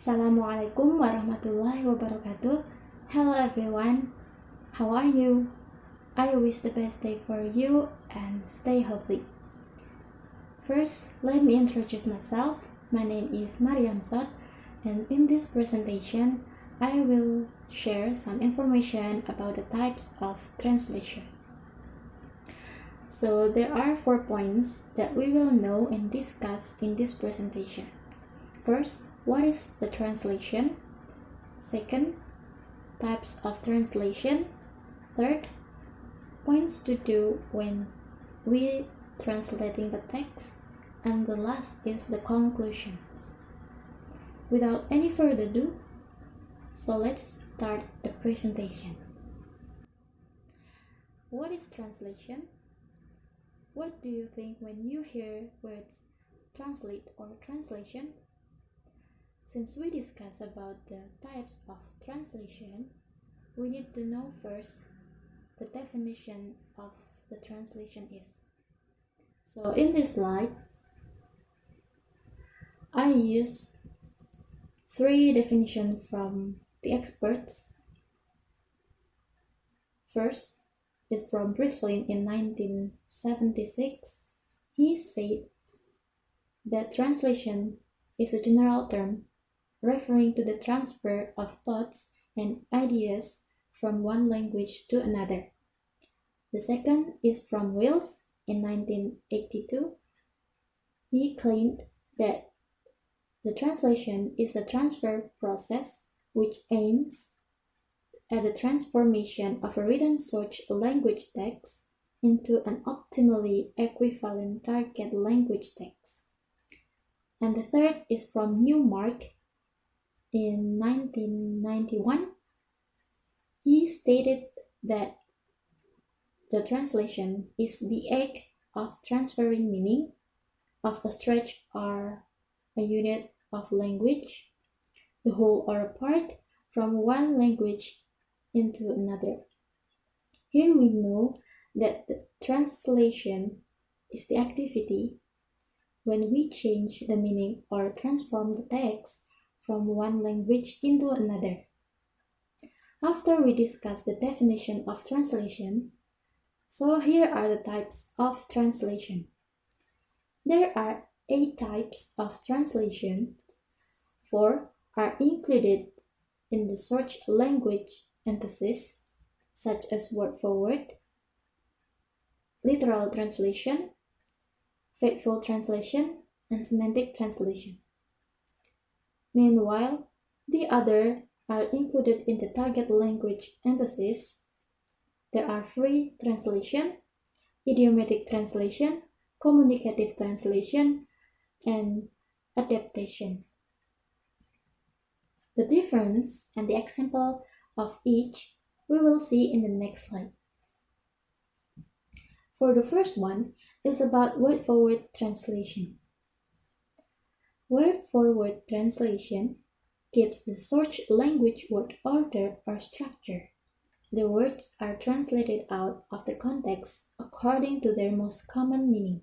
Assalamualaikum warahmatullahi wabarakatuh. Hello everyone, how are you? I wish the best day for you and stay healthy. First, let me introduce myself. My name is Maryam Shod, and in this presentation, I will share some information about the types of translation. So there are 4 points that we will know and discuss in this presentation. First, what is the translation? Second, types of translation. Third, points to do when we translating the text. And the last is the conclusions. Without any further ado, so let's start the presentation. What is translation? What do you think when you hear words translate or translation? Since we discuss about the types of translation, we need to know first the definition of the translation is. So in this slide, I use 3 definitions from the experts. First is from Brislin in 1976. He said that translation is a general term referring to the transfer of thoughts and ideas from one language to another. The second is from Wells in 1982. He claimed that the translation is a transfer process which aims at the transformation of a written source language text into an optimally equivalent target language text. And the third is from Newmark in 1991. He stated that the translation is the act of transferring meaning of a stretch or a unit of language, the whole or a part, from one language into another. Here we know that the translation is the activity when we change the meaning or transform the text from one language into another. After we discuss the definition of translation, so here are the types of translation. There are 8 types of translation. 4 are included in the source language emphasis, such as word for word, literal translation, faithful translation, and semantic translation. Meanwhile, the other are included in the target language emphasis. There are free translation, idiomatic translation, communicative translation, and adaptation. The difference and the example of each we will see in the next slide. For the first one is about word-for-word translation. Word-for-word translation gives the source language word order or structure. The words are translated out of the context according to their most common meaning.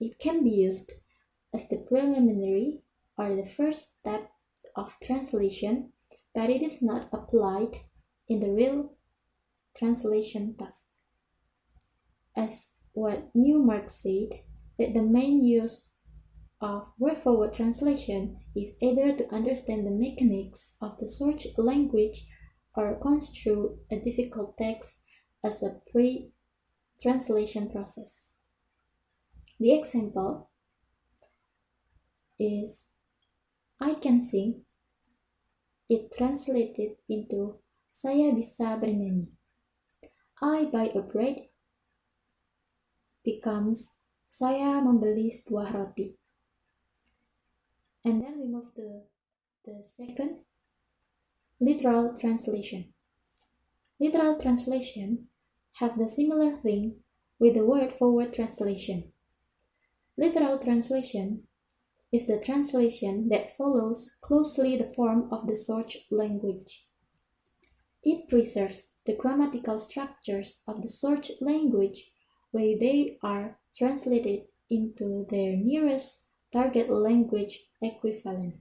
It can be used as the preliminary or the first step of translation, but it is not applied in the real translation task. As what Newmark said, that the main use of word-for-word translation is either to understand the mechanics of the source language or construe a difficult text as a pre-translation process. The example is, I can sing. It translated into saya bisa bernyanyi. I buy a bread becomes saya membeli sebuah roti. And then we move to the second, literal translation. Literal translation have the similar thing with the word-for-word translation. Literal translation is the translation that follows closely the form of the source language. It preserves the grammatical structures of the source language where they are translated into their nearest target language equivalent.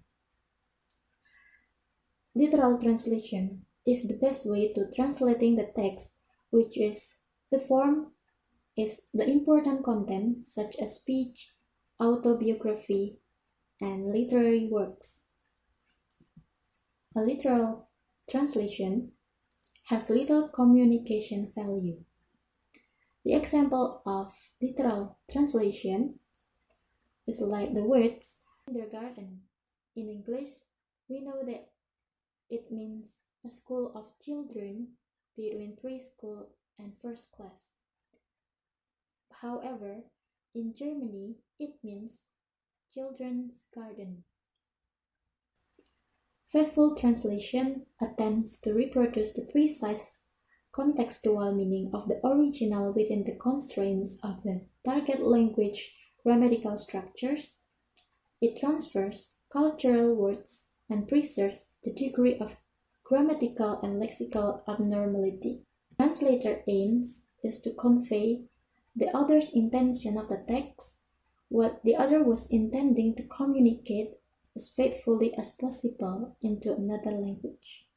Literal translation is the best way to translating the text, which is the form is the important content such as speech, autobiography, and literary works. A literal translation has little communication value. The example of literal translation is like the words kindergarten. In English, we know that it means a school of children between preschool and first class. However, in Germany, it means children's garden. Faithful translation attempts to reproduce the precise contextual meaning of the original within the constraints of the target language grammatical structures. It transfers cultural words and preserves the degree of grammatical and lexical abnormality. The translator aims is to convey the other's intention of the text, what the other was intending to communicate as faithfully as possible into another language.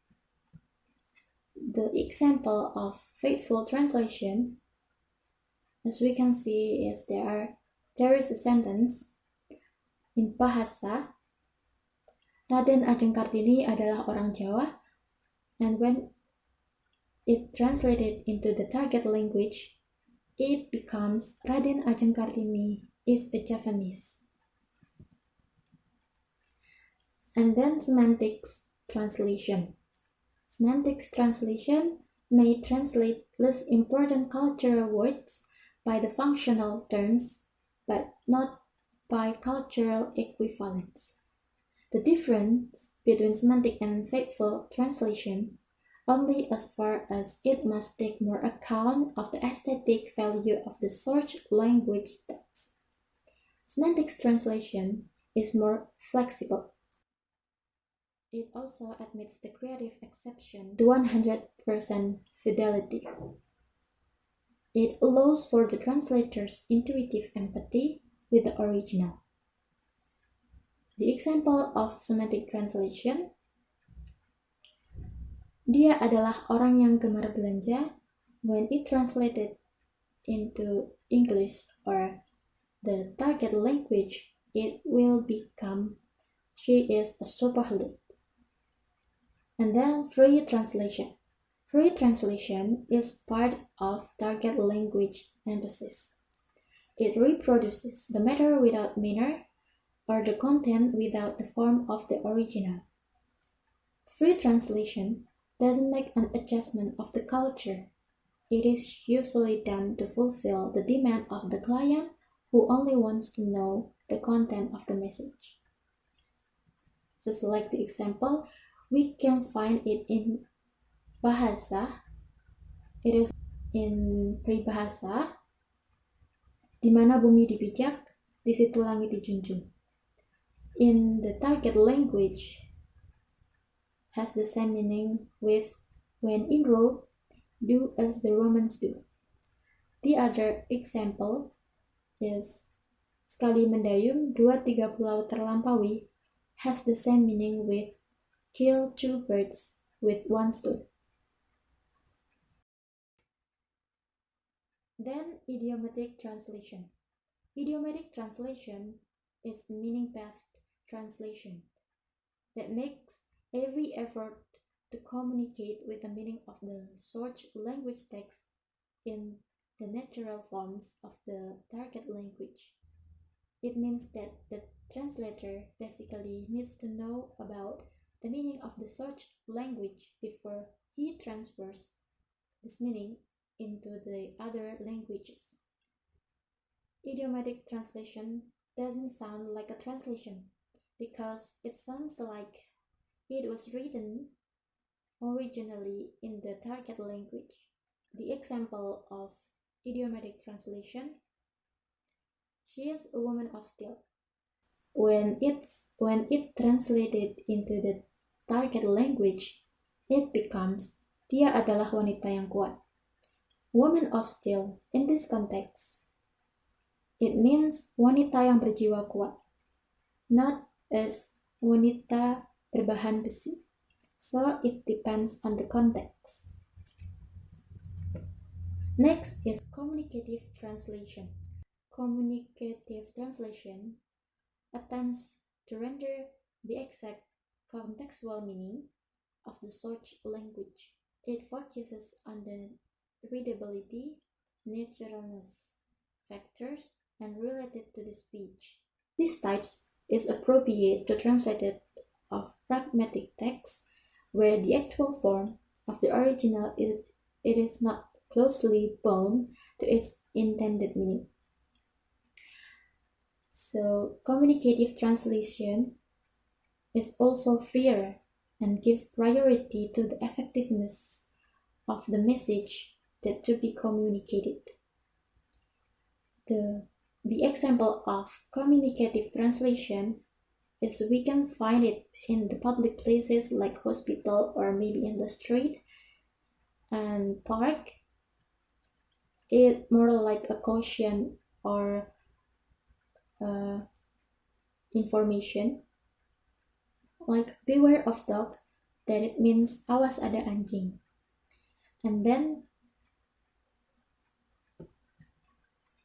The example of faithful translation, as we can see, is there is a sentence in bahasa, Raden Ajeng Kartini adalah orang Jawa, and when it translated into the target language, it becomes Raden Ajeng Kartini is a Javanese. And then semantics translation. Semantics translation may translate less important cultural words by the functional terms, but not by cultural equivalence. The difference between semantic and faithful translation only as far as it must take more account of the aesthetic value of the source language text. Semantics translation is more flexible. It also admits the creative exception to 100% fidelity. It allows for the translator's intuitive empathy with the original. The example of semantic translation, dia adalah orang yang gemar belanja. When it translated into English or the target language, it will become she is a shopaholic. And then free translation. Free translation is part of target language emphasis. It reproduces the matter without manner or the content without the form of the original. Free translation doesn't make an adjustment of the culture. It is usually done to fulfill the demand of the client who only wants to know the content of the message. Just like the example, we can find it in bahasa. It is in peribahasa, di mana bumi dipijak, di situ langit dijunjung. In the target language, has the same meaning with when in Rome, do as the Romans do. The other example is sekali mendayung, 2-3 pulau terlampaui, has the same meaning with kill 2 birds with 1 stone. Then idiomatic translation. Idiomatic translation is meaning-based translation that makes every effort to communicate with the meaning of the source language text in the natural forms of the target language. It means that the translator basically needs to know about the meaning of the source language before he transfers this meaning into the other languages. Idiomatic translation doesn't sound like a translation because it sounds like it was written originally in the target language. The example of idiomatic translation, she is a woman of steel. When it translated into the target language, it becomes dia adalah wanita yang kuat. Woman of steel in this context, it means wanita yang berjiwa kuat, not as wanita berbahan besi. so it depends on the context. Next is communicative translation. Communicative translation attempts to render the exact contextual meaning of the search language. It focuses on the readability, naturalness factors, and related to the speech. These types is appropriate to translated of pragmatic text, where the actual form of the original it is not closely bound to its intended meaning. So communicative translation is also freer and gives priority to the effectiveness of the message that to be communicated. The example of communicative translation is we can find it in the public places like hospital or maybe in the street and park. It more like a caution or information like beware of dog, that it means awas ada anjing. And then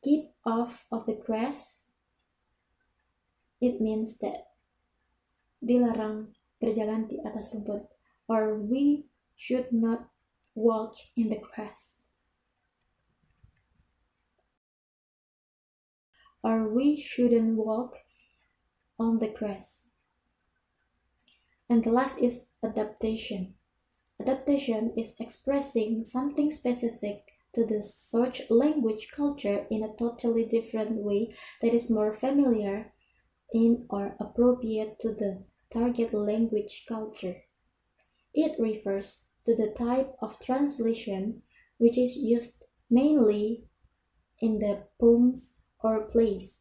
keep off of the grass, it means that dilarang berjalan di atas rumput, or we should not walk in the grass, or we shouldn't walk on the grass. And the last is adaptation. Adaptation is expressing something specific to the search language culture in a totally different way that is more familiar in or appropriate to the target language culture. It refers to the type of translation which is used mainly in the poems or plays.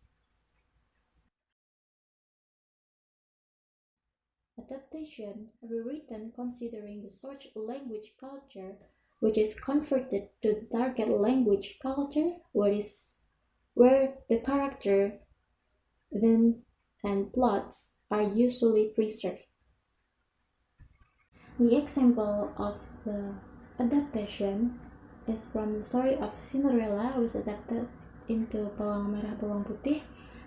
Adaptation rewritten considering the search language culture which is converted to the target language culture where the character, then, and plots are usually preserved. The example of the adaptation is from the story of Cinderella was adapted into Bawang Merah Bawang Putih.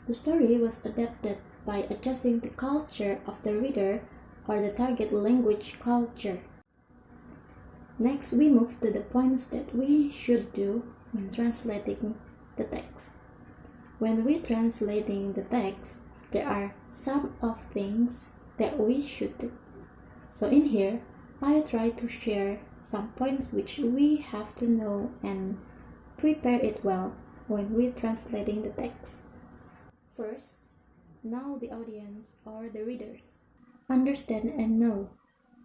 The story was adapted by adjusting the culture of the reader or the target language culture. Next, we move to the points that we should do when translating the text. When we translating the text, there are some of things that we should do. So in here, I try to share some points which we have to know and prepare it well when we translating the text. First, know the audience or the readers. Understand and know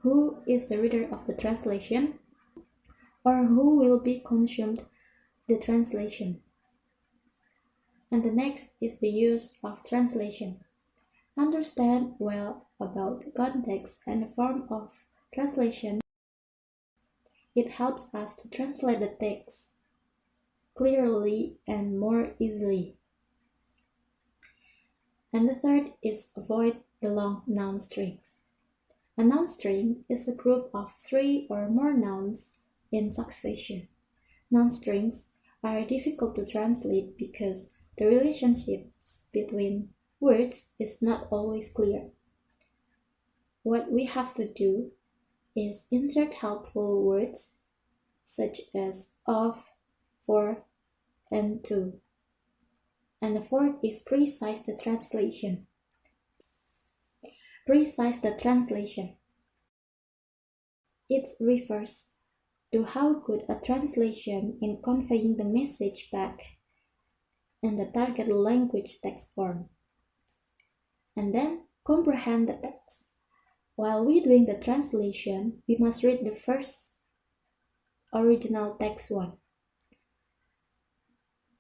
who is the reader of the translation or who will be consumed the translation. And the next is the use of translation. Understand well about the context and the form of translation. It helps us to translate the text clearly and more easily. And the third is avoid the long noun strings. A noun string is a group of 3 or more nouns in succession. Noun strings are difficult to translate because the relationships between words is not always clear. What we have to do is insert helpful words such as of, for, and to. And the fourth is precise the translation. Precise the translation. It refers to how good a translation in conveying the message back in the target language text form. And then comprehend the text. While we doing the translation, we must read the first original text one.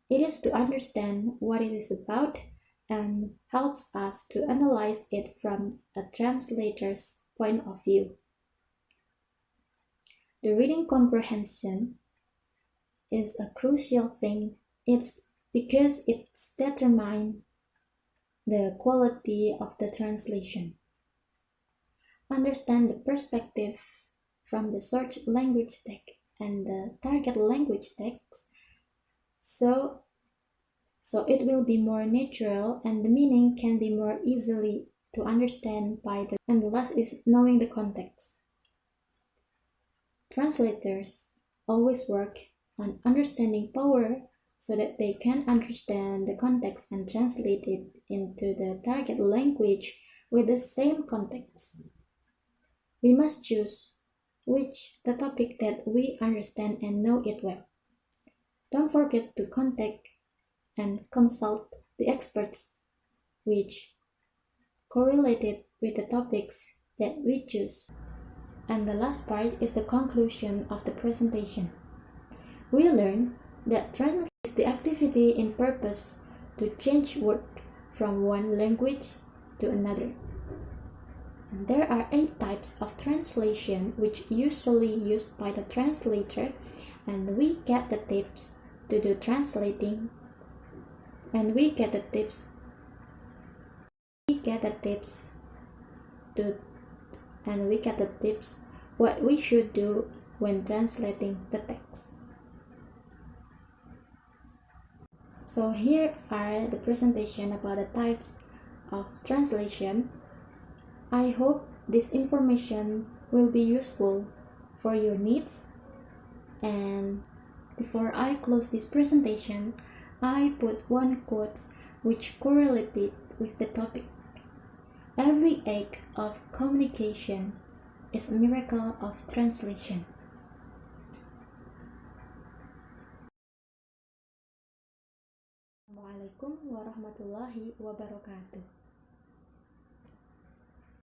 It is to understand what it is about and helps us to analyze it from a translator's point of view. The reading comprehension is a crucial thing. It's because it determines the quality of the translation. understand the perspective from the source language text and the target language text, so it will be more natural and the meaning can be more easily to understand by the, and the last is knowing the context. Translators always work on understanding power so that they can understand the context and translate it into the target language with the same context. We must choose the topic that we understand and know it well. Don't forget to contact and consult the experts which correlated with the topics that we choose. And the last part is the conclusion of the presentation. We learn that translation is the activity in purpose to change word from one language to another. And there are 8 types of translation which usually used by the translator, and we get the tips to do translating, and we get the tips what we should do when translating the text. So here are the presentation about the types of translation. I hope this information will be useful for your needs. And before I close this presentation, I put one quote which correlated with the topic. Every act of communication is a miracle of translation. Assalamualaikum warahmatullahi wabarakatuh.